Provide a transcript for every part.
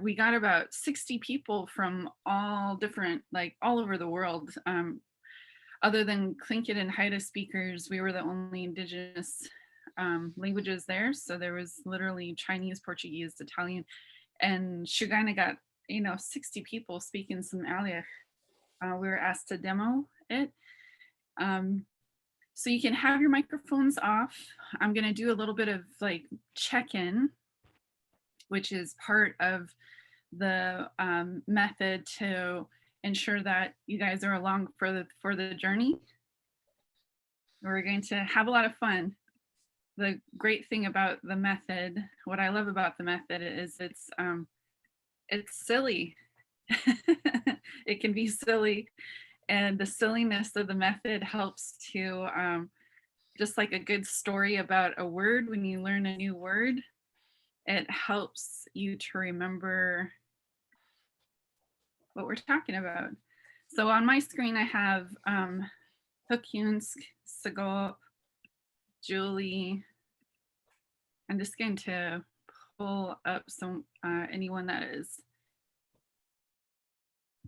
we got about 60 people from all different, like all over the world. Other than Tlingit and Haida speakers, we were the only indigenous languages there. So there was literally Chinese, Portuguese, Italian, and Shugana got, 60 people speaking Sm'algya. We were asked to demo it. So you can have your microphones off. I'm gonna do a little bit of like check-in, which is part of the method to ensure that you guys are along for the journey. We're going to have a lot of fun. The great thing about the method, what I love about the method is it's silly. It can be silly, and the silliness of the method helps to just like a good story about a word. When you learn a new word, it helps you to remember what we're talking about. So on my screen, I have Hukyunsk, Sagop, Julie. I'm just going to pull up anyone that is.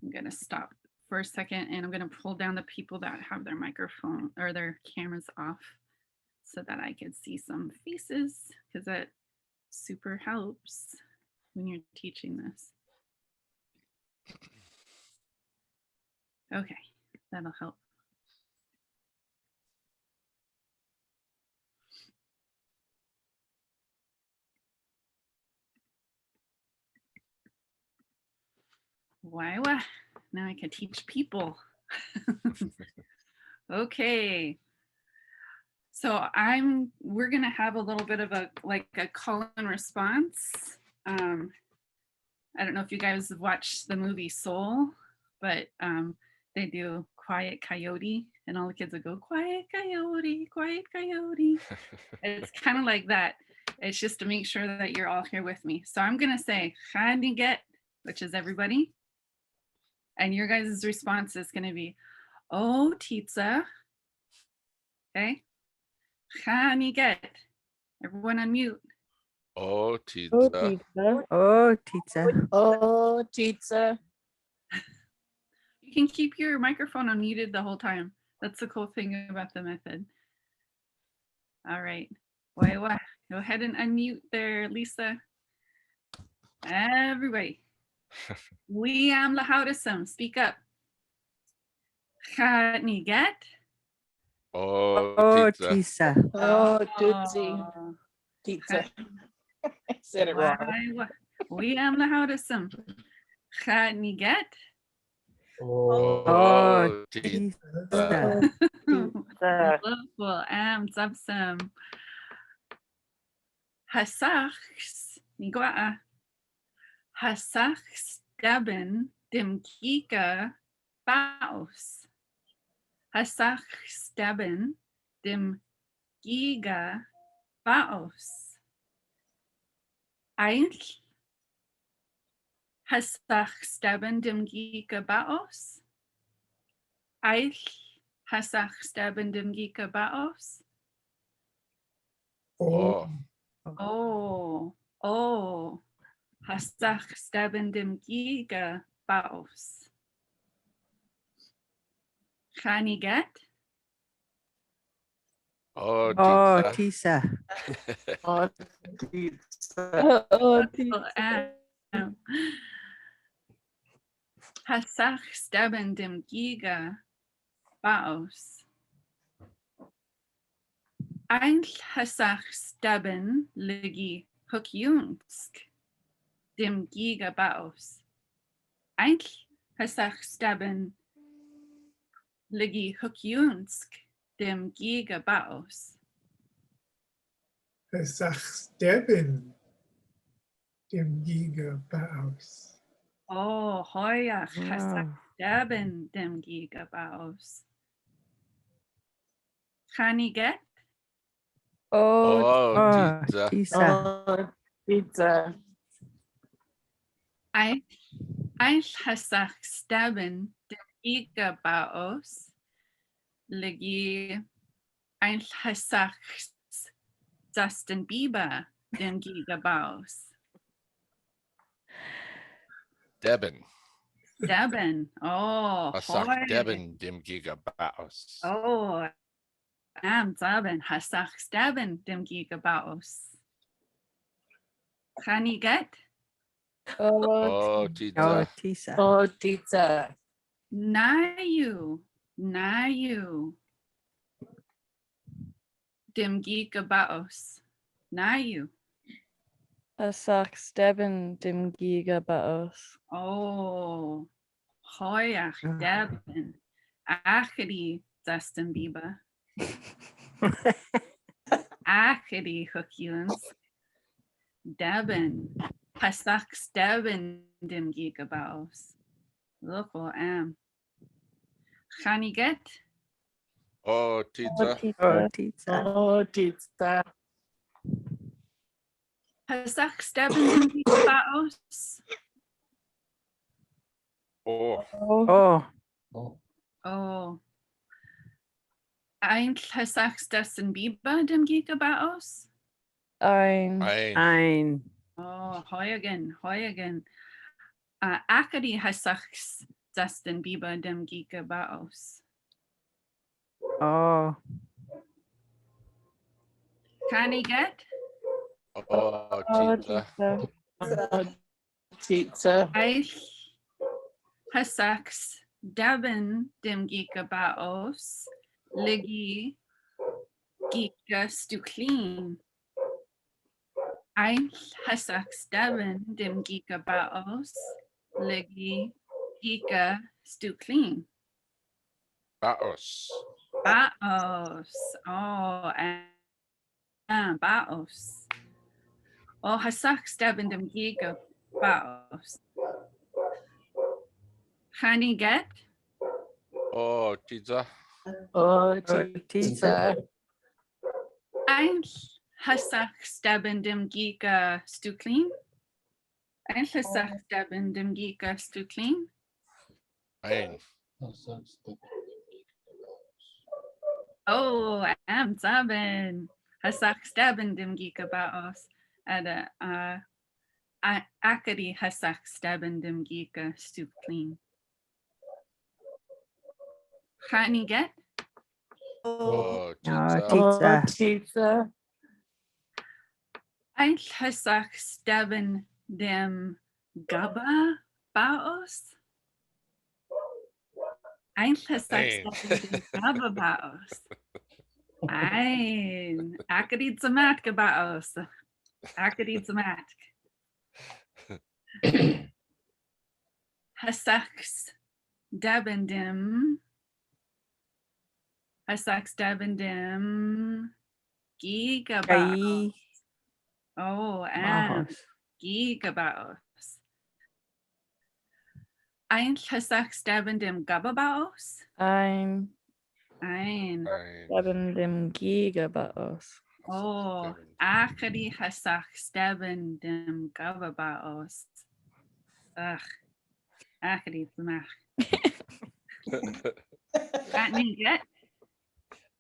I'm going to stop for a second, and I'm going to pull down the people that have their microphone or their cameras off so that I can see some faces, because that super helps when you're teaching this. Okay, that'll help. Why? Now I can teach people. Okay. So we're gonna have a little bit of a call and response. I don't know if you guys have watched the movie Soul, but they do Quiet Coyote, and all the kids would go, Quiet Coyote, Quiet Coyote. It's kind of like that. It's just to make sure that you're all here with me. So I'm gonna say Chaniget, which is everybody. And your guys' response is gonna be, oh, Titsa. Okay. Chaniget. Everyone unmute. Oh, Tita. Oh, teacher. Oh, teacher. You can keep your microphone unmuted the whole time. That's the cool thing about the method. All right. Waiwa. Go ahead and unmute there, Lisa. Everybody. Łoodm Nüüsm. Speak up. Chaniget. Oh, Oh, Tita. teacher. Oh, Tootsie. Teacher. I said it wrong. Łoodm Nüüsm. Chaniget. Oh, Tita. teacher. Łoodm Nüüsm. Hasachs. Nigwa. Hasachs Deben dim Giga Baos. Hasachs Deben dim Giga Baos. Eich Hasachs Deben dim Giga Baos. Eich Hasachs Deben dim Giga Baos. Oh. Oh. Hasachs Deben dim Giga Baos. Chaniget. Oh, Oh, Tita. teacher. Oh, teacher. Oh, teacher. Hasachs Deben dim Giga Baos. Eich Hasachs Deben ligi Hukyunsk dim Giga Baos. Eich Hasachs Deben ligi Hukyunsk dim Giga Baos. Hasachs Deben dim Giga Baos. Oh, hoya Hasachs Wow. Deben dim Giga Baos. Chaniget. Oh, Oh, Tita. teacher. Oh, teacher. Eich Hasachs Deben dim Giga Baos. Ligi Eich Hasachs Justin Bieber dim Giga Baos. Deben. Deben. Oh, Hasach hoi. Deben dim giga baos. Oh, am Deben. Hasach Deben dim gigabaos. Chaniget. Oh, Oh, tita. Tisa. Oh, Tita. Nayu. Nayu. Dim gigabaos. Nayu. Asach Steben dim giga baos. Oh, hoiach Deben. Achidi Dustin Biba. Achidi Hookulans. Deben. Hasach Deben dim gigabaos. Local am. Chaniget. Oh, Oh, tita. Oh, Tita. Tisa. Oh, Tita. Hasach Deben dim gigabaos. Oh, Oh, Oh, Oh. Ein Hasach Dustin Biba dim gigabaos. ein. ein. Oh, hoi again. Akadi Hasach Dustin Biba dim gigabaos. oh, Chaniget. Oh, Oh, tita. Tita. Oh, Tita. Eich Hasach Deben dim gigabaos. Ligi giga stuklin. Ein Hasach Deben dim gigabaos. Ligi giga stuklin. Baos. Baos. Oh, and baos. Oh, Hasach Deben dim giga baos. Chaniget. Oh, tita. Oh, Tita. Tita. Ein Hasach Deben dim giga stuklin. Ein Hasach Deben dim giga stuklin. Ein. Oh, am Zaben. Hasach Deben dim giga baos. Ada Akadi Hasach Deben dim giga stuklin. Chaniget. Oh, Oh, tita. Oh, Tita. Tita. Ein Hasach Deben dim gaba baos. Ein Hasach Ein. Deben dim gaba baos. Ein Akadi Zamat baos. Akadi Zamat. Hasach Deben dim. Hasach Deben dim gigabaos. Kai. Oh, and Mahos. gigabaos. Ein Hasach Deben dim gababaos. Ein. Ein. Ein. Steben dim giga baos. Oh, Akadi Hasach Deben dim gababaos. Ugh. Akadi Zamach. Chaniget.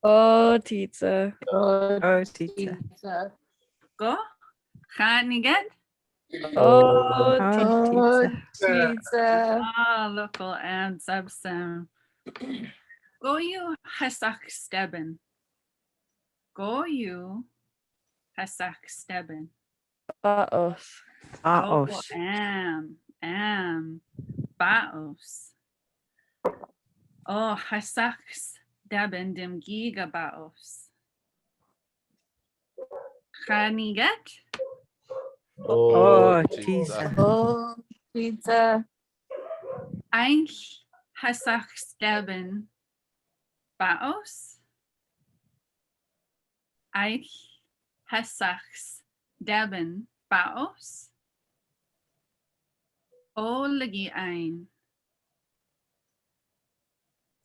Oh, Tita. Oh, Oh, Tita. Tita. Go. Chaniget. Oh, Oh, Oh, Tita. Tita. Oh, local and subsum. Go you Hasach Deben. Go you Hasach Deben. baos. Oh, Baos. am, baos. Oh, Hasach Deben dim giga baos. Chaniget. Oh, tita. Tisa. Oh, Tita. Ein Hasach Deben baos. Ein Hasach Deben baos. O lagi ein.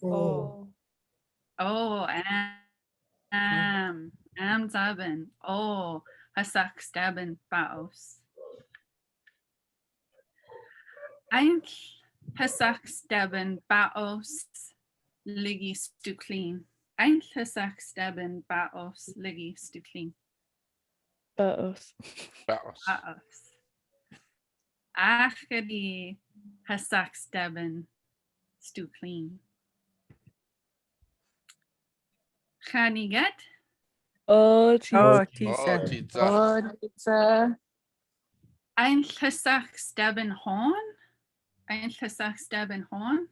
oh, Oh, am Deben. Oh, Hasach Deben baos. Ein Hasach Deben baos ligi stuklin. Ein Hasach Deben baos ligi stuklin. Baos. Baos. Baos. Achadi Hasak Steben Stu Clean. Chaniget. Oh, teacher. Oh, Oh, teacher. Tita. Oh, teacher. Ein Hasak Steben Horn. Ein Hasak Steben Horn.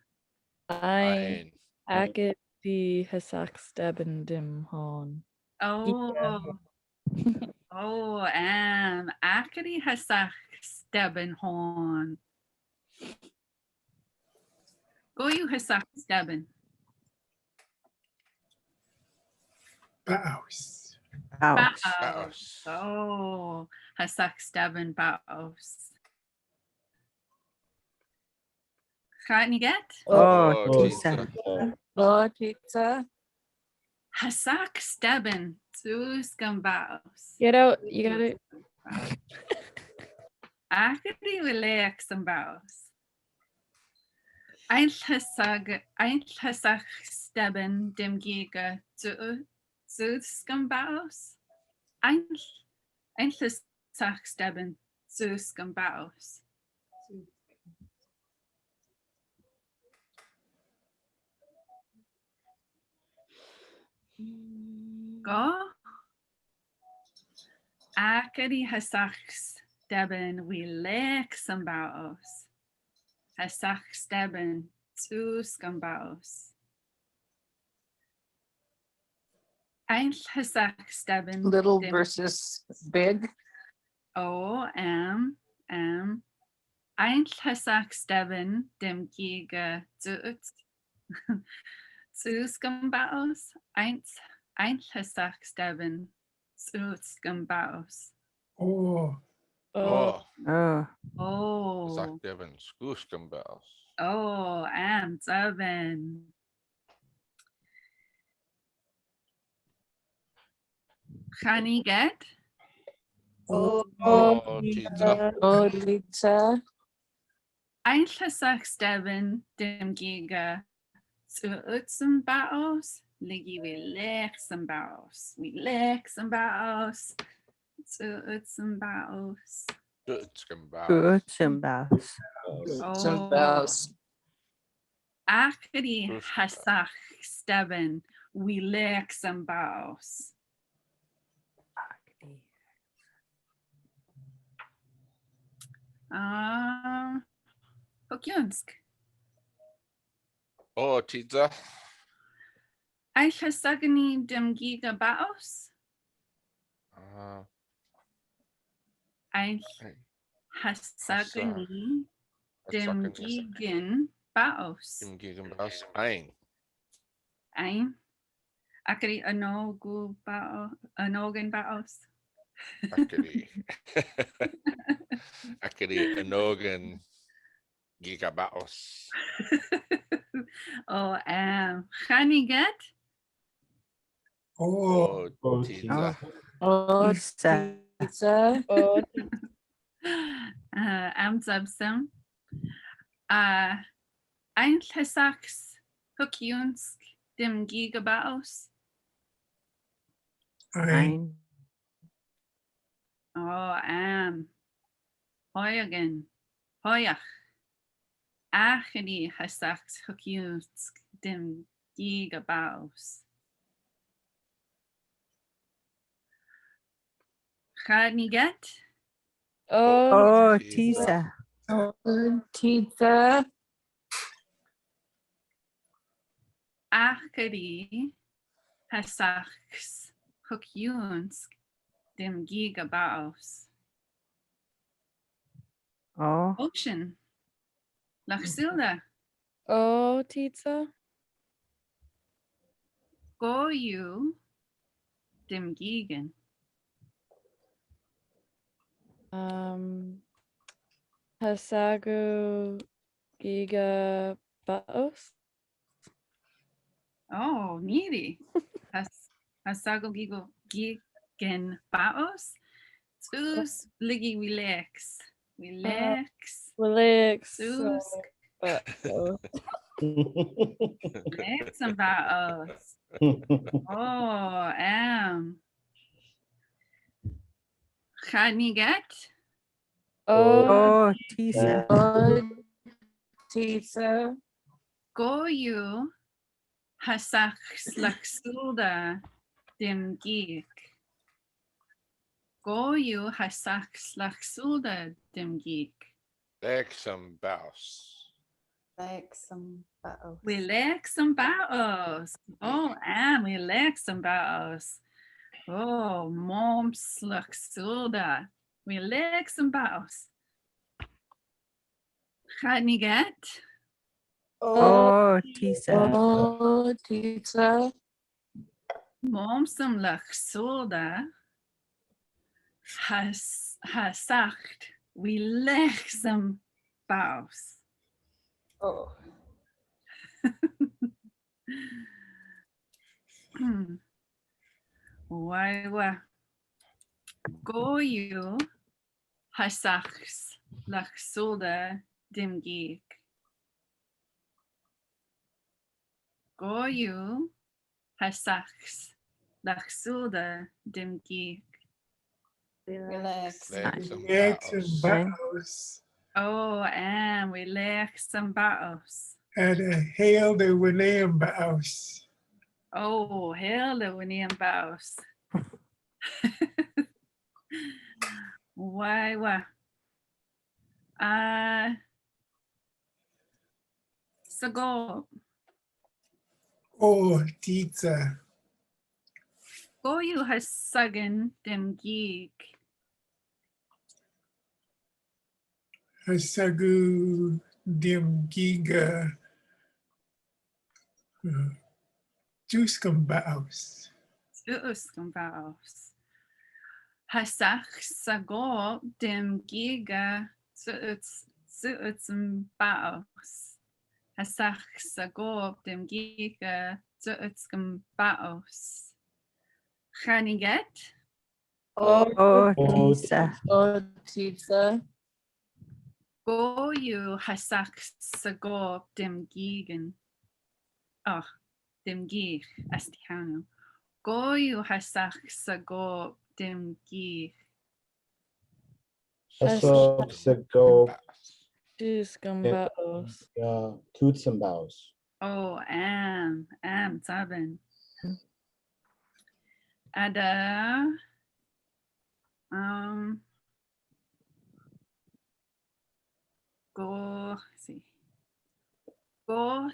Ein. Ein. Agadi Hasak Steben Dim Horn. Oh. Oh, Akadi Hasak Steben Horn. Goyu Hasak Steben. Baos. Baos. Baos. Oh, Hasak Steben Baos. Chaniget. Oh, Oh, teacher. Tita. Oh, teacher. Hasak Steben Tuskan Baos. Get out. You got it. Akadi Wilek Sambaos. Ein Hasak Steben Dim Giga Tuskan Baos. Ein Hasak Steben Tuskan Baos. Go. Akadi Hasak Steben Wilek Sambaos. Hasak Steben Tuskan Baos. Ein Hasak Steben Little Dim versus big. Ein Hasak Steben Dim Giga Tuskan Baos. Ein Hasak Steben Tuskan Baos. Oh. Oh, Oh, Oh. sagt Devin. Skooskambaos. Oh, Seven. Chaniget. Oh, Oh, Tita. oh, teacher. Ein Hasak Steben Dim Giga Tzum Baos. Ligi Wilek Sambaos. Wilek Sambaos. Tzum Baos. Skooskambaos. good and baos. Some Oh. bells. Akadi Tuskan. Hasak Steben Wilek Sambaos. Pokyunsk. Oh, Tita. Ein Hasagani Dim Giga Baos. Ein Hasagani Dim Gigan Baos. Im Gegenbaos. Ein. Ein Akari Anogu Bao Anogan Baos. Akari. Akari Enogan Gigabaos. Oh, Chaniget. Oh. Oh, Tita. Oh, Teacher. teacher. Oh, Zabsam. Ein Hasaks Hukyunsk Dim Giga Baos. Ein. Oh, Hoyagan. Hoyach. Achadi Hasaks Hukyunsk Dim Giga Baos. Chaniget. oh, Oh, teacher. Oh, teacher. Achadi Hasaks Hukyunsk Dim Giga Baos. Oh, Ocean. Lachsilda. oh, teacher. Goyu Dim Gigan. Hasagu Giga Baos. Oh, needy. Hasago Gigo Gigan Baos. Tus Ligi Relax. Relax. Relax. Tus Baos. Relax and Baos. Oh, Chaniget. Oh, oh, teacher. Oh, Tisa. Goyu hasak slaksulda dim geek. Goyu hasak slaksulda dim geek. Lexum Baus. We like some baos. Oh, and we like some baos. Oh, mom slaksulda. We like some baos. Chaniget. Oh, Tisa. Oh, Tisa. Mom some laksulda. Hasacht. We like some baos. Oh. Why Goyu hasachs laksulda dim geek. Goyu hasachs laksulda dim geek. Relax. Lexum Lexum Baus. Baus. Oh, and we like some baos. And a hail the Wineum Baus. Oh, hell the winning baos. Why? Sago. Oh, Tita. Goyu hasagan dim geek. Hasagu dim giga. Juscum Baus. Uskum baos. Hasach sago dim giga zuutsum baos. Hasach sago dim giga zuutskum baos. Chaniget. Oh, Oh, Tisa. oh, Tisa. Goyu hasach sago dim gigan. Oh, dim gig astihanu. Goyu hasach sago dim gig. Hasog Sago Tuscumbaos. Tutsambaus. Oh, am taben. Ada go see. Go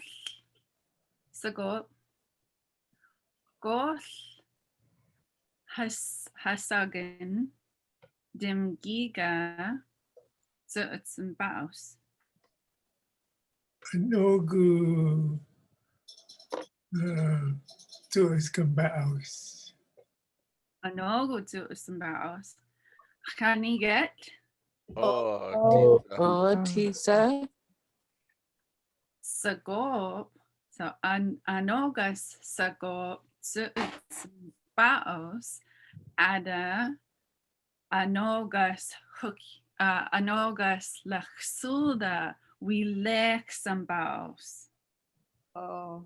sago go hasagen dim giga zuutsum baus. Anogu Juscum Baus. Anogo zuutsum baus. Chaniget. Oh, Oh, Tita. oh, Tisa. Sago, so anogas sago baos ada anogas hook anogas lachsulda we lek some baos. Oh.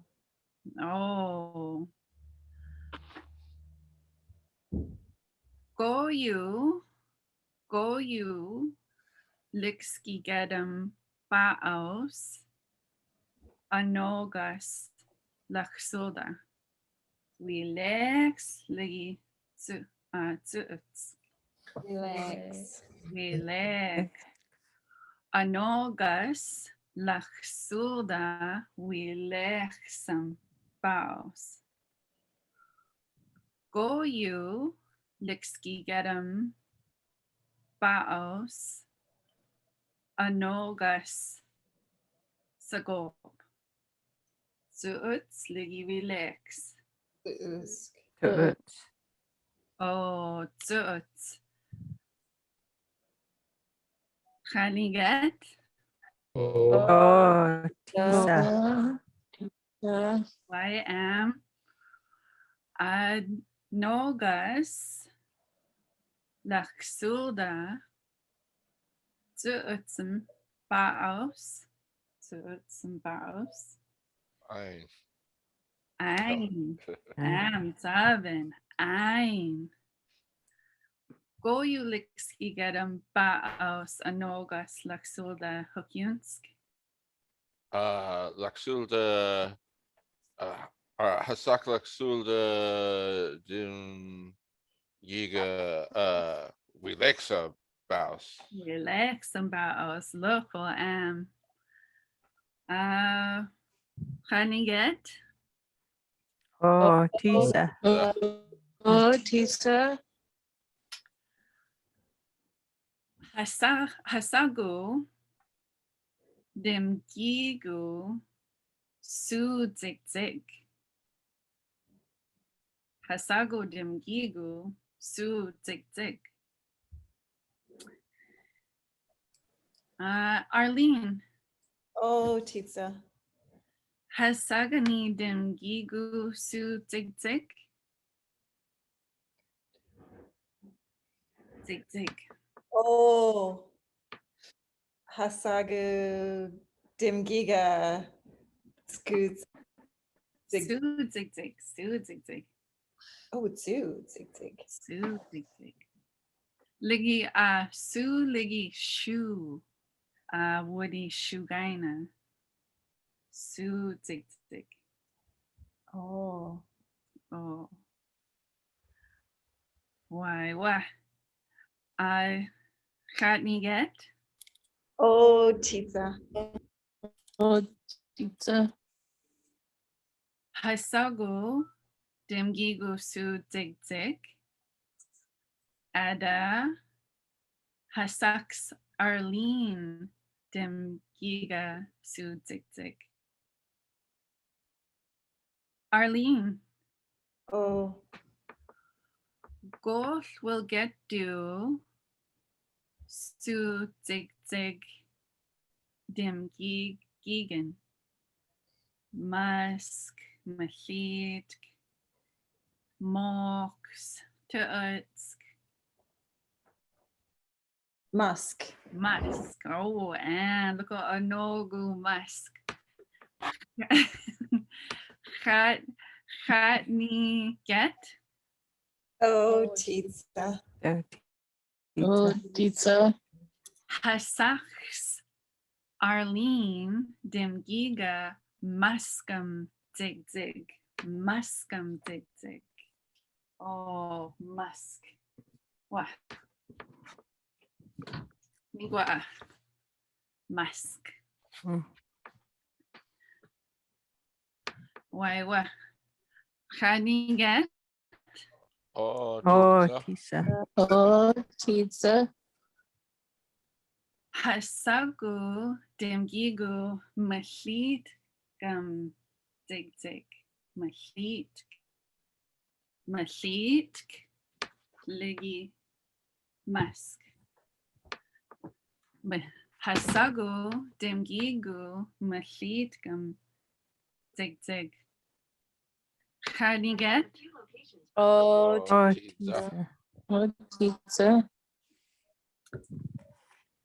Oh. Goyu lixki gedem baos. Anogas lachsulda. We lex ligi zuuts. Relax. We lex. Anogas lachsulda. We lexam baos. Goyu lixki gedem baos. Anogas sagob. Zuuts ligi we lex. Tuts. Oh, zuuts. Chaniget. Oh, Tisa. Yeah. I am anogas lachsulda zuutsum baos. Zuutsum baos. Ein. Ein. Am taven. Ein. Goyu lixki gedem baos anogas lachsulda hukyunsk. Laxulda, Hasak Laxulda, Dim Yiga, Wilexa Baus. Relax about us. Look, Khaniget. Oh, Tisa. Oh, Tisa. Hasago. Dem Gigu. Su Zik Zik. Hasago Dem Gigu. Su Zik Zik. Arlene. Oh, Tisa. Hasagani Dem Gigu Su Zik Zik. Zik Zik. Oh. Hasagu Dimgiga Scoots. Zig. Su Zik Zik. Su Zik Zik. Oh, Zoo. Zig Zig. Su Zik Zik. Ligi Su Ligi Shu. Woody Shugaina. Su Zik Zik. Oh. Oh. Why? I got me get. Oh, Tisa. Oh, Tisa. Hasago Demgigo Su Zik Zik. Ada Hasaks Arlene Demgiga Su Zik Zik. Arlene, Oh. Gosh will get do Su Zik Zik Demgigan. Musk, Machit, Mox, Tuutsk, Musk. Musk. Oh, and look at a no-go Musk. Khatni get. Oh, Tisa. Oh, Oh, Tisa. Tisa. Hasaks Arlene Demgiga Muskam Zig Zig. Muskam Zig Zig. Oh, Musk. What? Migwa. Musk. Mm. Why what? Khani get? Oh, Oh, Tisa. Tisa. Oh, Tisa. Hasagu Demgigu Machit Gum Zig Zig. Machit. Machit Ligi Musk. Hasagu Demgigu Machit Gum Zig Zig. Khani get? Oh, Oh, Tisa. Tisa. oh, Tisa.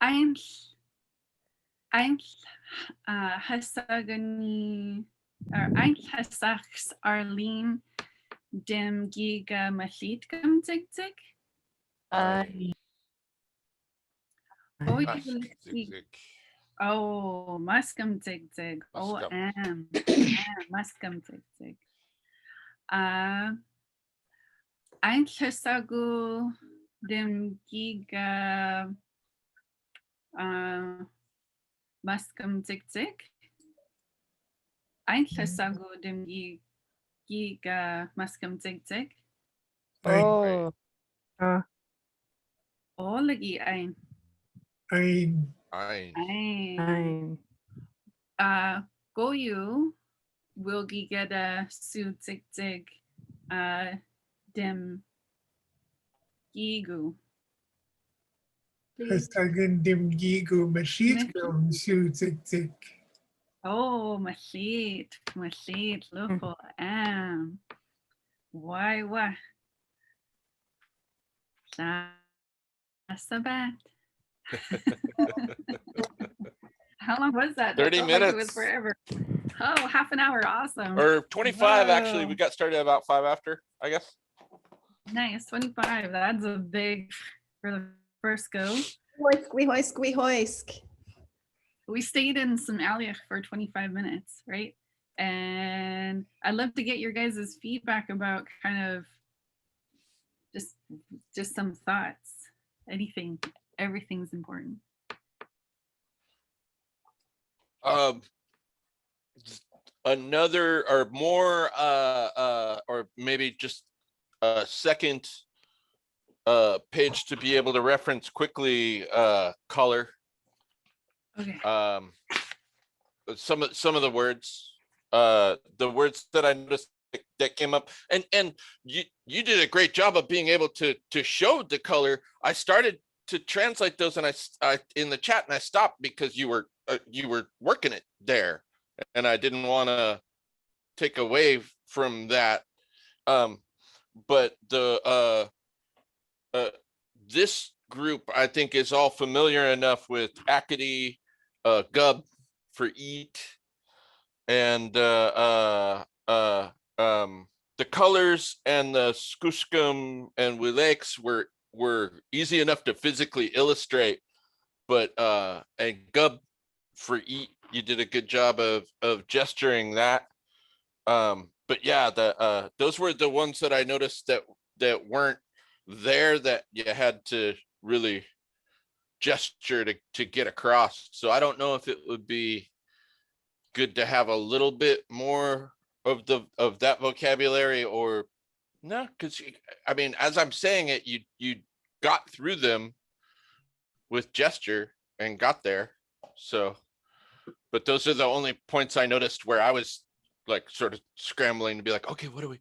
Ein Hasagani or Ein Hasaks Arlene Dem Giga Machit Gum Zig Zig. I. Oh, you Musk, will Zig see. Zig. Oh, Muscum Zig Zig. Oh, Muscum. Muscum Zig Zig. Ein Hasagu Dem Giga Muscum Zig Zig. Ein Hasagu Dem Giga Muscum Zig Zig. Oh, oh, Oh, lagi ein. Ein. Ein. Ein. Go you will get a Su Zig Zig Dem Gigu. Please. Hasagan Dimgigu Mashitkum Su Zik Zik. Oh, Machit, look for am. Why, what? That's so bad. How long was that? That 30 felt like it was minutes. forever. Oh, half an hour. Awesome. Or 25 actually. Whoa. We got started about 5 after, I guess. Nice, 25. That's a big for the first go. Hoisk, we hoisk, we hoisk. we stayed in Sm'algya for 25 minutes, right? And I'd love to get your guys' feedback about kind of just some thoughts. Anything, everything's important. Another or more or maybe just a second page to be able to reference quickly color. Okay. Some of the words that I noticed that came up, and you did a great job of being able to show the color. I started to translate those, and I in the chat, and I stopped because you were working it there, and I didn't want to take away from that. But the this group, I think, is all familiar enough with Acadie, Gub for eat, and the colors and the Skuskum and Wilex were easy enough to physically illustrate, but and Gub for eat, you did a good job of gesturing that. But yeah, those were the ones that I noticed that weren't there, that you had to really gesture to get across. So I don't know if it would be good to have a little bit more of that vocabulary, or no, because I mean, as I'm saying it, you got through them with gesture and got there. So, but those are the only points I noticed where I was like sort of scrambling to be like, okay, what do we?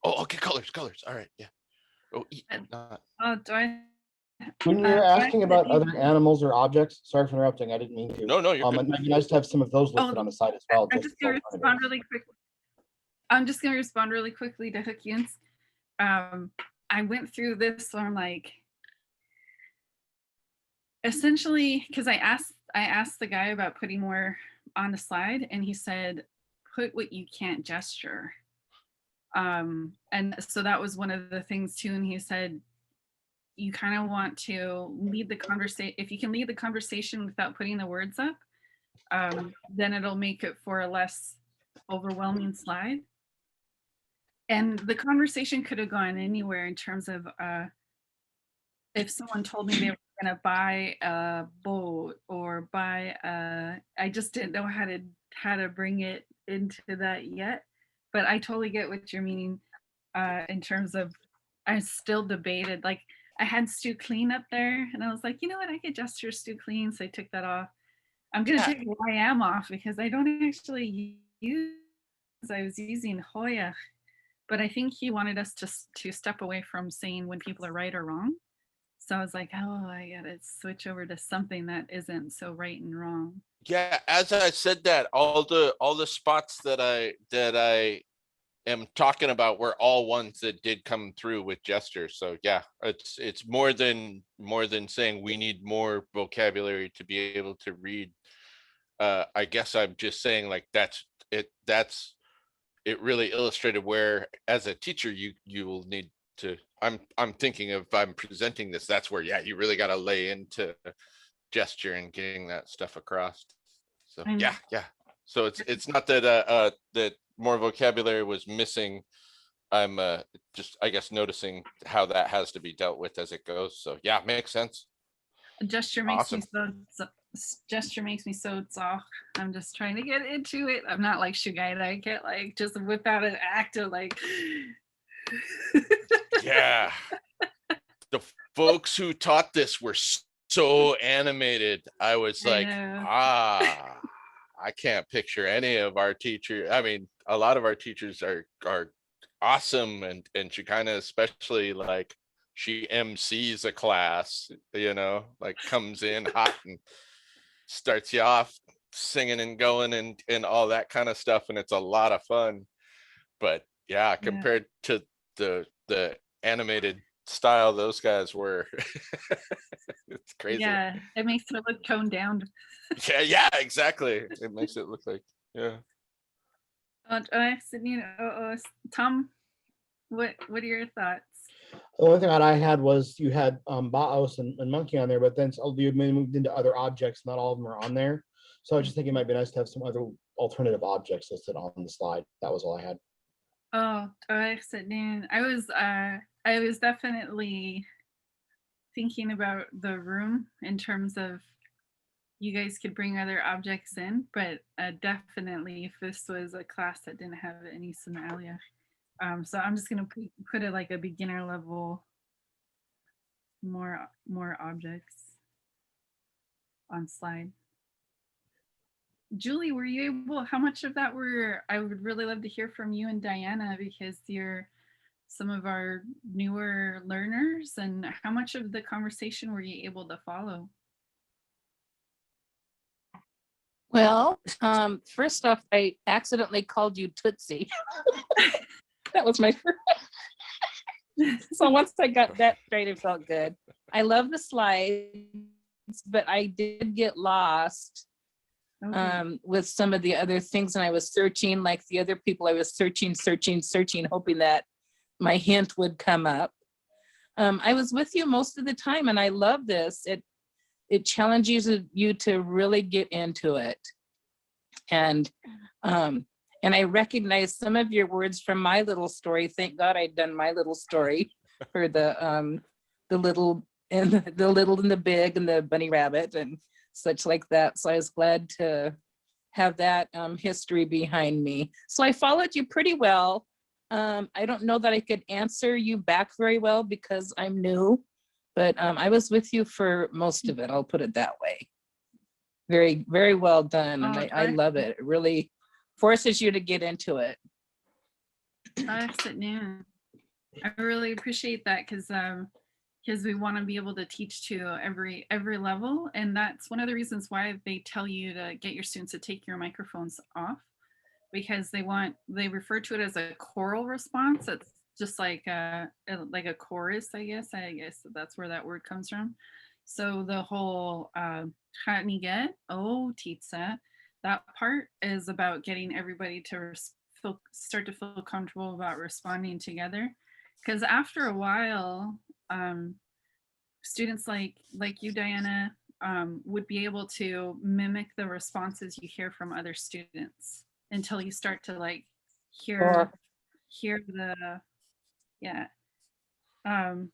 Oh, okay, colors. All right, yeah. Oh, eat. Oh, do I? When you're asking about other animals or objects, sorry for interrupting, I didn't mean to. No, you're good. It might be nice to have some of those listed on the side as well. I'm just gonna respond really quickly. I'm just gonna respond really quickly to Hookians. I went through this, so I'm like, essentially, because I asked the guy about putting more on the slide, and he said, put what you can't gesture. And so that was one of the things too. And he said, you kind of want to lead the conversation. If you can lead the conversation without putting the words up, then it'll make it for a less overwhelming slide. And the conversation could have gone anywhere in terms of if someone told me they were going to buy a boat or buy I just didn't know how to bring it into that yet. But I totally get what you're meaning in terms of, I still debated, like I had Stew Clean up there and I was like, you know what, I could gesture Stew Clean, so I took that off. I'm gonna take I am off because I don't actually use, I was using Hoya, but I think he wanted us to step away from saying when people are right or wrong. So I was like, oh, I gotta switch over to something that isn't so right and wrong. Yeah, as I said that, all the spots that I am talking about were all ones that did come through with gestures. So yeah, it's more than saying we need more vocabulary to be able to read. I guess I'm just saying, like, that's it really illustrated where as a teacher you will need to, I'm thinking of, if I'm presenting this, that's where, yeah, you really got to lay into gesture and getting that stuff across. So yeah. So it's not that that more vocabulary was missing. I'm just, I guess, noticing how that has to be dealt with as it goes. So yeah, makes sense. Gesture makes me so soft. I'm just trying to get into it. I'm not like Shugaita. I can't like just whip out an act of like. Yeah. The folks who taught this were so animated. I was like, I can't picture any of our teachers. I mean, a lot of our teachers are awesome, and she kind of, especially, like, she MCs a class, like comes in hot and starts you off singing and going and all that kind of stuff, and it's a lot of fun. But yeah, compared to the animated style those guys were, it's crazy. Yeah, it makes it look toned down. Yeah, exactly. It makes it look like, yeah. Tom, what are your thoughts? The only thing that I had was you had Baos and Monkey on there, but then you moved into other objects. Not all of them are on there. So I was just thinking it might be nice to have some other alternative objects listed on the slide. That was all I had. Oh, excellent. I was definitely thinking about the room in terms of you guys could bring other objects in, but definitely if this was a class that didn't have any Somalia. So I'm just gonna put it like a beginner level, more objects on slide. Julie, were you able, how much of that I would really love to hear from you and Diana, because you're some of our newer learners, and how much of the conversation were you able to follow? Well, first off, I accidentally called you Tootsie. That was my first. So once I got that straight, it felt good. I love the slides, but I did get lost with some of the other things, and I was searching like the other people. I was searching, hoping that my hint would come up. I was with you most of the time, and I love this. It challenges you to really get into it. And I recognize some of your words from my little story. Thank God I'd done my little story for the little and the big and the bunny rabbit and such like that. So I was glad to have that history behind me. So I followed you pretty well. I don't know that I could answer you back very well because I'm new, but I was with you for most of it. I'll put it that way. Very, very well done. And I love it. It really forces you to get into it. Excellent. I really appreciate that because we want to be able to teach to every level, and that's one of the reasons why they tell you to get your students to take your microphones off, because they refer to it as a choral response. It's just like a chorus, I guess that's where that word comes from. So the whole Chaniget, oh Titsa, that part is about getting everybody to start to feel comfortable about responding together. Because after a while, students like you, Diana, would be able to mimic the responses you hear from other students until you start to like hear the, yeah. And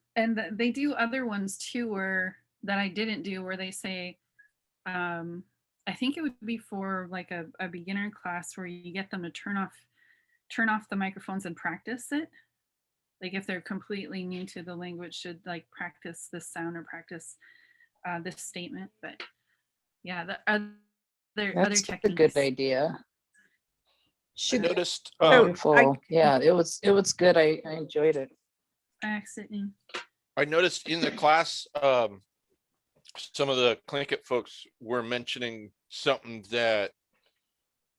they do other ones too, that I didn't do, where they say, I think it would be for like a beginner class where you get them to turn off the microphones and practice it. Like if they're completely new to the language, should like practice this sound or practice this statement. But yeah, the other techniques. A good idea. I noticed Wonderful. Yeah, it was good. I enjoyed it. Accidentally. I noticed in the class, some of the Clinkit folks were mentioning something that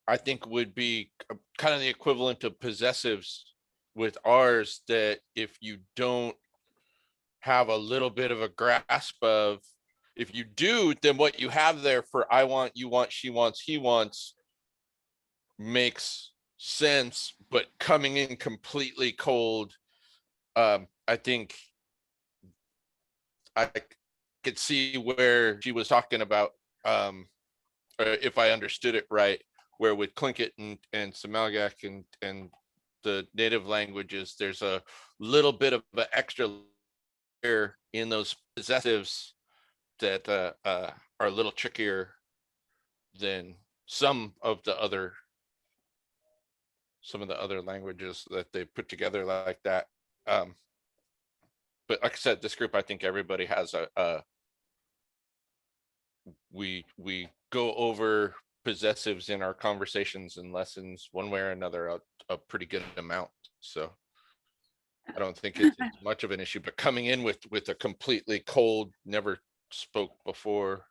I think would be kind of the equivalent of possessives with ours, that if you don't have a little bit of a grasp of, if you do, then what you have there for I want, you want, she wants, he wants makes sense, but coming in completely cold, I think I could see where she was talking about, if I understood it right, where with Tlingit and S'm'algya and the native languages, there's a little bit of an extra layer in those possessives that are a little trickier than some of the other languages that they put together like that. But like I said, this group, I think everybody has we go over possessives in our conversations and lessons one way or another a pretty good amount. So I don't think it's much of an issue, but coming in with a completely cold, never spoke before,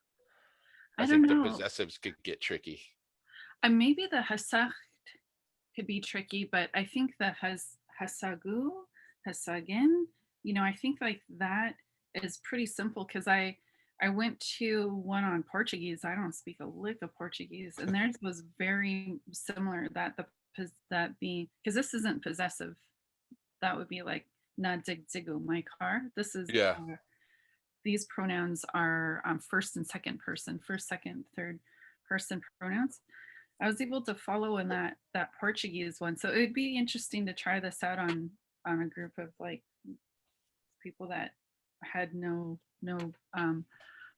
I think the possessives could get tricky. Maybe the hasach could be tricky, but I think the hasagu, hasagin, I think like that is pretty simple, because I went to one on Portuguese. I don't speak a lick of Portuguese, and theirs was very similar, because this isn't possessive. That would be like na dzigzigu, my car. This is Yeah. these pronouns are first and second person, first, second, third person pronouns. I was able to follow in that Portuguese one, so it would be interesting to try this out on a group of like people that had no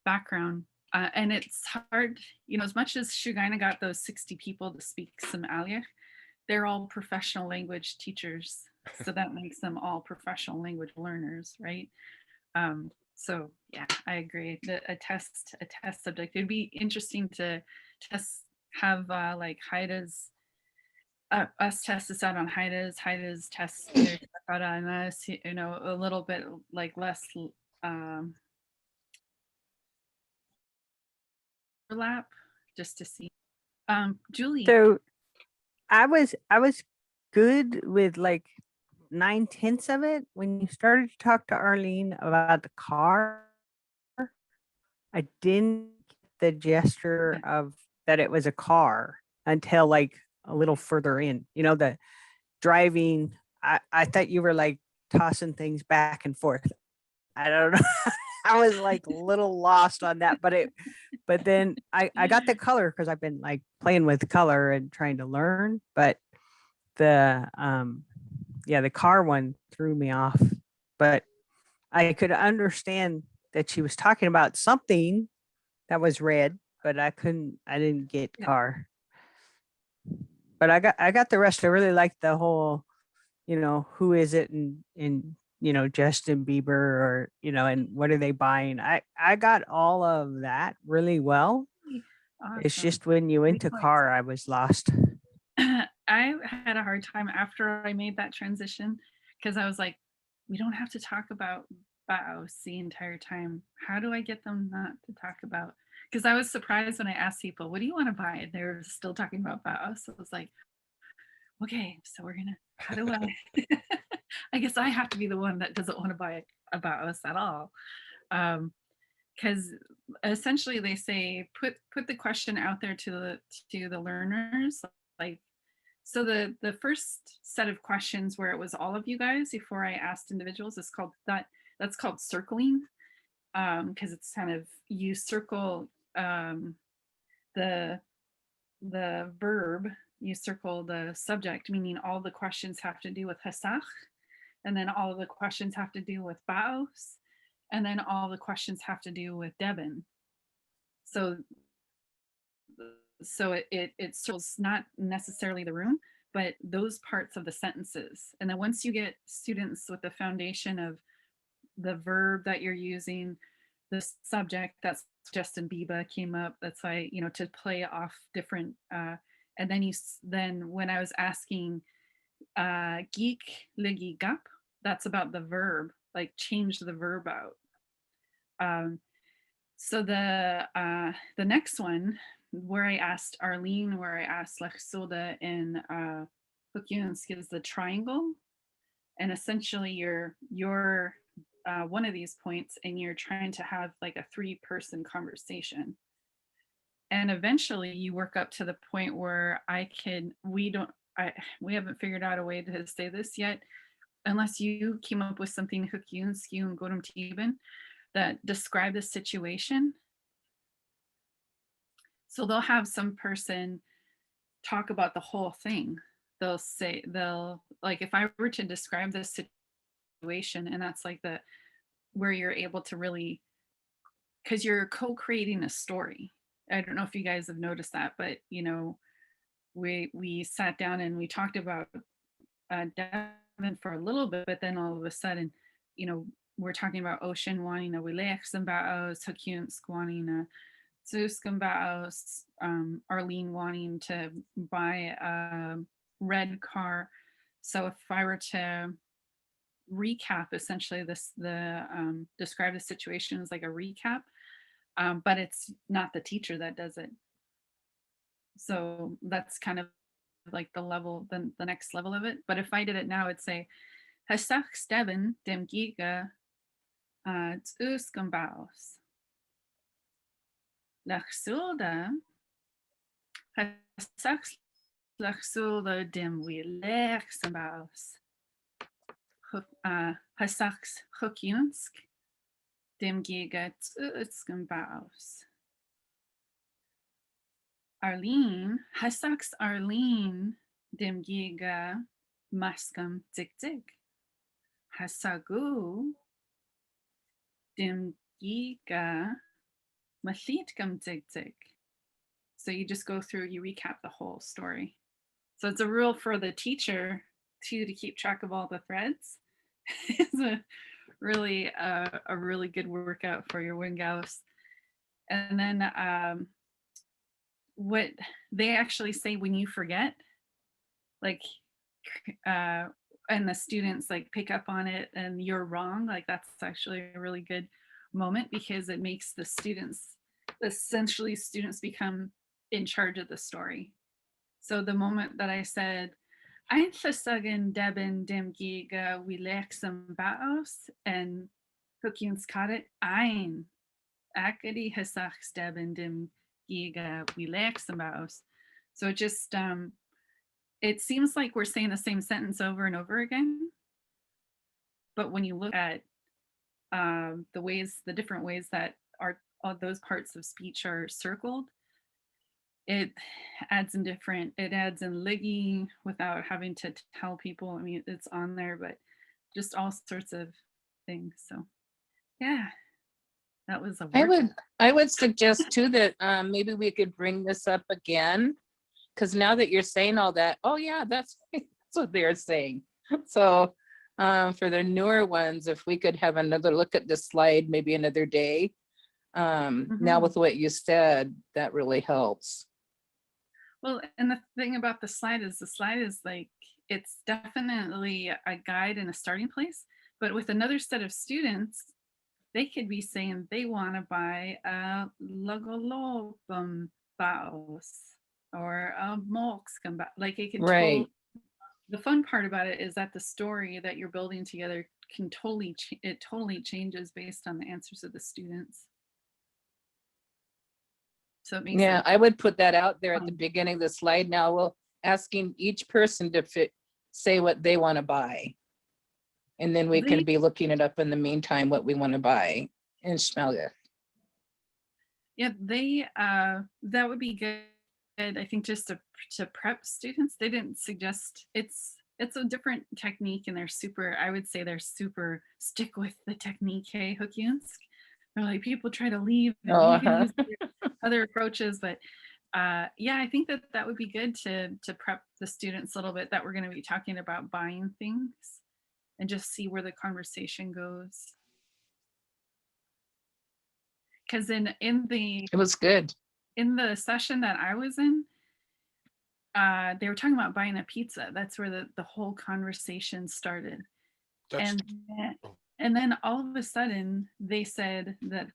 background. And it's hard, you know, as much as Shugaina got those 60 people to speak Sm'algya, they're all professional language teachers. So that makes them all professional language learners, right? So yeah, I agree. A test subject. It'd be interesting to have like Haida's us test this out on Haida's test their stuff out on us, you know, a little bit like less overlap, just to see. Julie. So I was good with like 9/10 of it. When you started to talk to Arlene about the car, I didn't get the gesture of that it was a car until like a little further in. You know, the driving. I thought you were like tossing things back and forth. I don't know. I was like a little lost on that, but then I got the color because I've been like playing with color and trying to learn. But the the car one threw me off. But I could understand that she was talking about something that was red, but I didn't get Yeah. car. But I got the rest. I really liked the whole, you know, who is it and you know, Justin Bieber or, you know, and what are they buying? I got all of that really well. It's Awesome. just when you went to Great car, I was lost. I had a hard time after I made that transition because I was like, we don't have to talk about Baos the entire time. How do I get them not to talk about? Because I was surprised when I asked people, what do you want to buy? And they were still talking about Baos. So I was like, okay, so we're gonna, how do I? I guess I have to be the one that doesn't want to buy a Baos at all. Because essentially they say put the question out there to the learners, like, so the first set of questions where it was all of you guys before I asked individuals is called that's called circling, because it's kind of you circle the verb, you circle the subject, meaning all the questions have to do with hasach, and then all of the questions have to do with baos, and then all the questions have to do with debin. So it circles not necessarily the room, but those parts of the sentences. And then once you get students with the foundation of the verb that you're using, the subject, that's Justin Bieber came up. That's why, you know, to play off different, and then when I was asking geek ligi gap, that's about the verb, like change the verb out. So the next one, where I asked Arlene, where I asked Lechsoda in Hokyunsk, is the triangle, and essentially you're one of these points, and you're trying to have like a 3-person conversation, and eventually you work up to the point where we haven't figured out a way to say this yet, unless you came up with something Hokyunsk and Łoodm Nüüsm that describe the situation. So they'll have some person talk about the whole thing. They'll like, if I were to describe this situation, and that's like where you're able to really, because you're co-creating a story. I don't know if you guys have noticed that, but you know, we sat down and we talked about Devon for a little bit, but then all of a sudden, you know, we're talking about Ocean wanting a Wilex and Baos, Hokyunsk wanting a Zuskambaos, Arlene wanting to buy a red car. So if I were to recap, essentially describe the situation as like a recap, but it's not the teacher that does it. So that's kind of like the next level of it. But if I did it now, I'd say Hasach Steven dem Giga Zuskambaos. Lachsulda Hasach Lachsulda dem Wilerskambaos. Hasaks Hokyunsk, Dim Giga Tsutskum Baos. Arlene, Hasaks Arlene, Dim Giga Maskam Zik Zik. Hasagu, Dim Giga Malitkam Zik Zik. So you just go through, you recap the whole story. So it's a rule for the teacher too, to keep track of all the threads. It's a really good workout for your Wingaus. And then what they actually say when you forget, like, and the students like pick up on it and you're wrong, like that's actually a really good moment because it makes the students, essentially students become in charge of the story. So the moment that I said, Ein Thasagan Deben Dem Giga Wilexam Baos and Hookins caught it, Ein Akadi Hasachs Deben Dem Giga Wilexam Baos. So it just it seems like we're saying the same sentence over and over again. But when you look at the different ways that are those parts of speech are circled, it adds in liggy without having to tell people. I mean, it's on there, but just all sorts of things. So yeah, that was a I would suggest too that maybe we could bring this up again, because now that you're saying all that, oh yeah, that's what they're saying. So for the newer ones, if we could have another look at this slide, maybe another day. Now with what you said, that really helps. Well, and the thing about the slide is like, it's definitely a guide and a starting place, but with another set of students, they could be saying they want to buy a Logolobum Baos or a Molkskum. Like it can right. The fun part about it is that the story that you're building together can totally changes based on the answers of the students. So it makes I would put that out there at the beginning of the slide. Now we'll asking each person to say what they want to buy. And then we can be looking it up in the meantime, what we want to buy in Sm'algya. Yeah, that would be good. I think just to prep students. They didn't suggest it's a different technique, and I would say they're super stick with the technique. Hey, Hookyansk. They're like, people try to leave and you can use other approaches, but yeah, I think that would be good to prep the students a little bit, that we're going to be talking about buying things and just see where the conversation goes. Because it was good. In the session that I was in, they were talking about buying a pizza. That's where the whole conversation started. And then all of a sudden they said that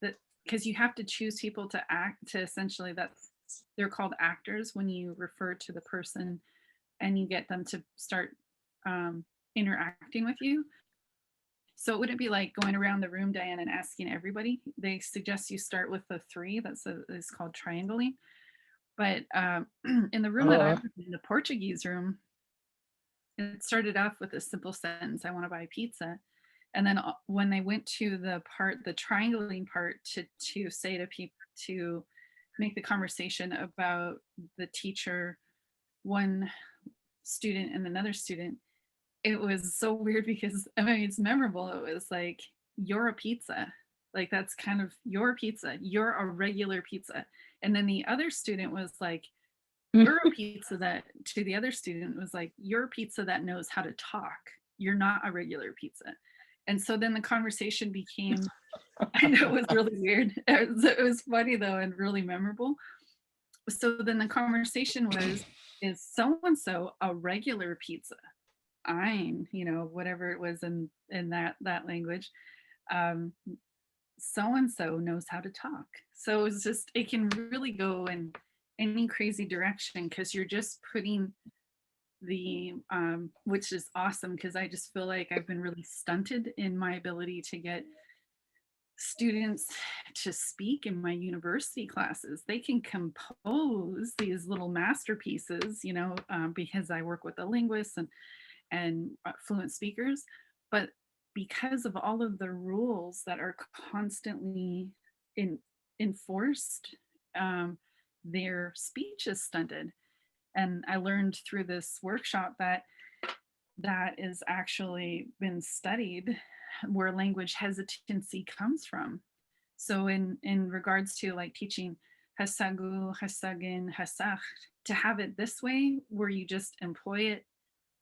because you have to choose people to act, to essentially, they're called actors when you refer to the person and you get them to start interacting with you. So it wouldn't be like going around the room, Diane, and asking everybody. They suggest you start with the three. It's called triangling. But in the room that I was in, the Portuguese room, it started off with a simple sentence, I want to buy pizza. And then when they went to the triangling part, to say to people, to make the conversation about the teacher, one student and another student, it was so weird because, I mean, it's memorable. It was like, you're a pizza. Like, that's kind of your pizza. You're a regular pizza. And then the other student was like, you're a pizza that, to the other student was like, you're a pizza that knows how to talk. You're not a regular pizza. And so then the conversation became, I know it was really weird. It was funny though, and really memorable. So then the conversation was, is so-and-so a regular pizza? Ein, whatever it was in that language. So-and-so knows how to talk. So it's just, it can really go in any crazy direction, because you're just putting which is awesome, because I just feel like I've been really stunted in my ability to get students to speak in my university classes. They can compose these little masterpieces, because I work with the linguists and fluent speakers, but because of all of the rules that are constantly enforced, their speech is stunted. And I learned through this workshop that that is actually been studied, where language hesitancy comes from. So in regards to like teaching hasagu, hasagin, hasach, to have it this way where you just employ it,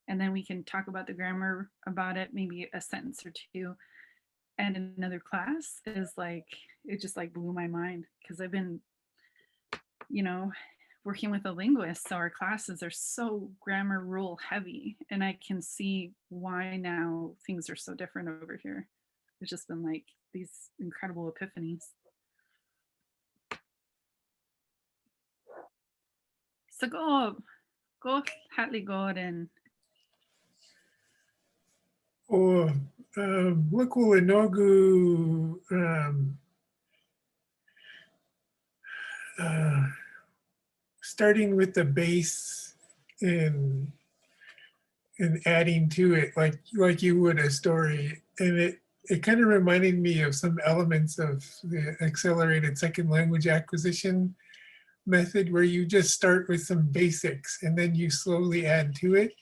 and then we can talk about the grammar about it, maybe a sentence or two, and another class, is like, it just like blew my mind, because I've been, you know, working with a linguist, so our classes are so grammar rule heavy, and I can see why now things are so different over here. It's just been like these incredible epiphanies. So go Hatley Gordon. O Wiku Inogu starting with the base and adding to it like you would a story. And it kind of reminded me of some elements of the accelerated second language acquisition method, where you just start with some basics and then you slowly add to it.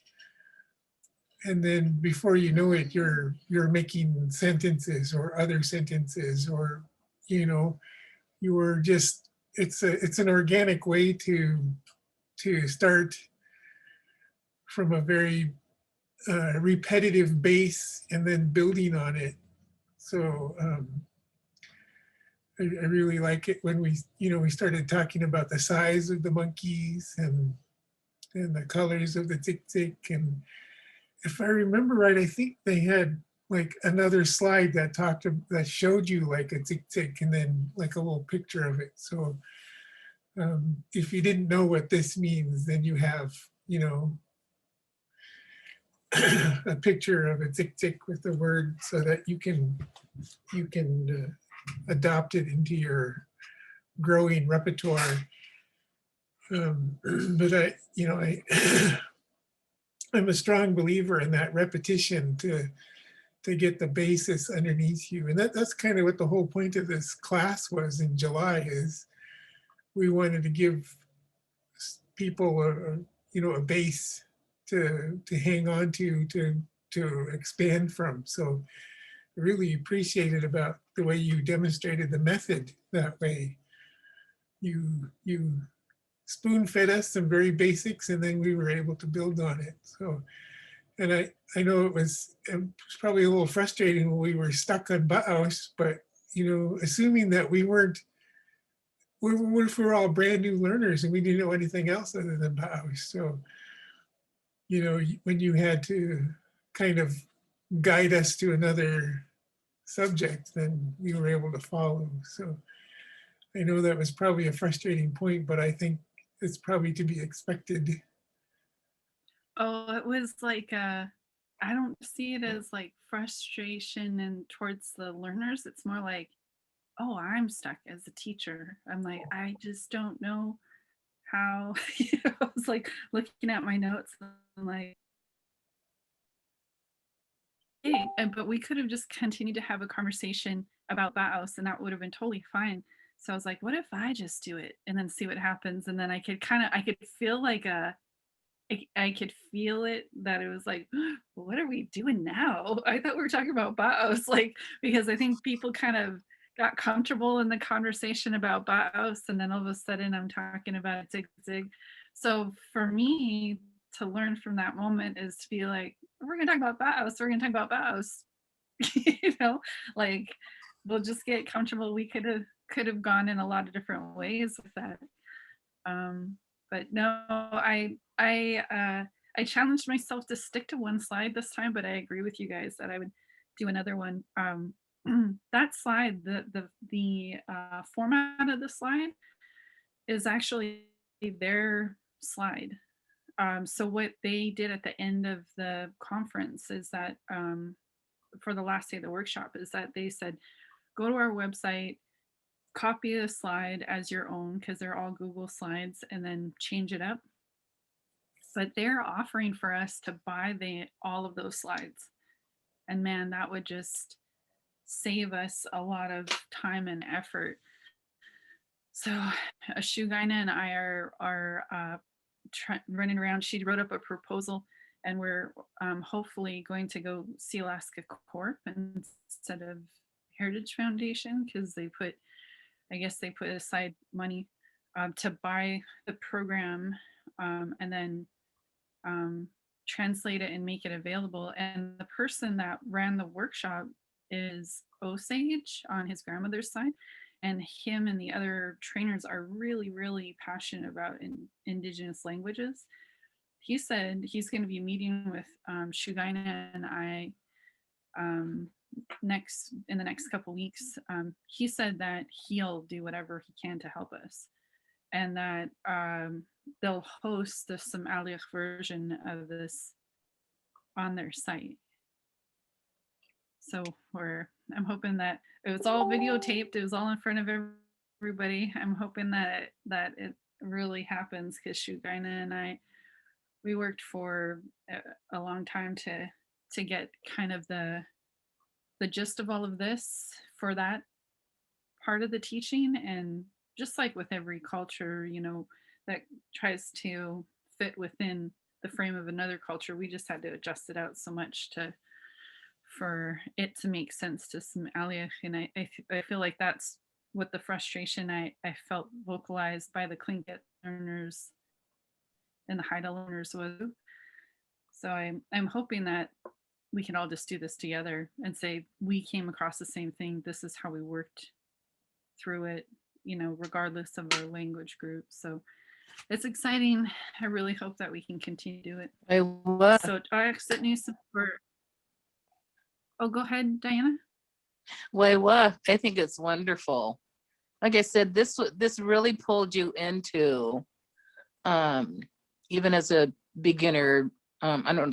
And then before you know it, you're making sentences or other sentences, or, you know, you were just, it's an organic way to start from a very repetitive base and then building on it. So I really like it when we started talking about the size of the monkeys and the colors of the tick. And if I remember right, I think they had like another slide that that showed you like a tick and then like a little picture of it. So if you didn't know what this means, then you have, you know, a picture of a tick with the word, so that you can adopt it into your growing repertoire. But I'm a strong believer in that repetition to get the basis underneath you. And that's kind of what the whole point of this class was in July, is we wanted to give people a base to hang on to expand from. So I really appreciated about the way you demonstrated the method that way. You spoon fed us some very basics, and then we were able to build on it. So, and I know it was probably a little frustrating when we were stuck on Ba'aus, but, you know, assuming that we weren't, what if we're all brand new learners and we didn't know anything else other than Ba'aus? So, you know, when you had to kind of guide us to another subject, then we were able to follow. So I know that was probably a frustrating point, but I think it's probably to be expected. Oh, it was like, I don't see it as like frustration and towards the learners. It's more like, oh, I'm stuck as a teacher. I'm like, I just don't know how. I was like looking at my notes and like, hey, but we could have just continued to have a conversation about Bauhaus, and that would have been totally fine. So I was like, what if I just do it and then see what happens? And then I could feel like I could feel it, that it was like, well, what are we doing now? I thought we were talking about Bauhaus, like, because I think people kind of got comfortable in the conversation about Bauhaus, and then all of a sudden I'm talking about Zig Zig. So for me to learn from that moment is to be like, we're gonna talk about Bauhaus, we're gonna talk about Bauhaus. You know, like, we'll just get comfortable. We could have gone in a lot of different ways with that. But no, I challenged myself to stick to one slide this time, but I agree with you guys that I would do another one. That slide, the format of the slide is actually their slide. So what they did at the end of the conference is that, for the last day of the workshop, is that they said, go to our website, copy the slide as your own, because they're all Google slides, and then change it up. But they're offering for us to buy all of those slides. And man, that would just save us a lot of time and effort. So Shugaina and I are running around. She wrote up a proposal, and we're hopefully going to go see Alaska Corp instead of Heritage Foundation, because I guess they put aside money to buy the program and then translate it and make it available. And the person that ran the workshop is Osage on his grandmother's side. And him and the other trainers are really, really passionate about Indigenous languages. He said he's going to be meeting with Shugaina and I in the next couple weeks. He said that he'll do whatever he can to help us, and that they'll host the Sm'algya version of this on their site. So I'm hoping that it was all videotaped. It was all in front of everybody. I'm hoping that it really happens, because Shugaina and I, we worked for a long time to get kind of the gist of all of this for that part of the teaching. And just like with every culture, that tries to fit within the frame of another culture, we just had to adjust it out so much for it to make sense to Sm'algya. And I feel like that's what the frustration I felt vocalized by the Tlingit learners and the Haida learners was. So I'm hoping that we can all just do this together and say, we came across the same thing. This is how we worked through it, regardless of our language group. So it's exciting. I really hope that we can continue to do it. So Łoodm Nüüsm for, oh, go ahead, Diana. I think it's wonderful. Like I said, this really pulled you into, even as a beginner, I don't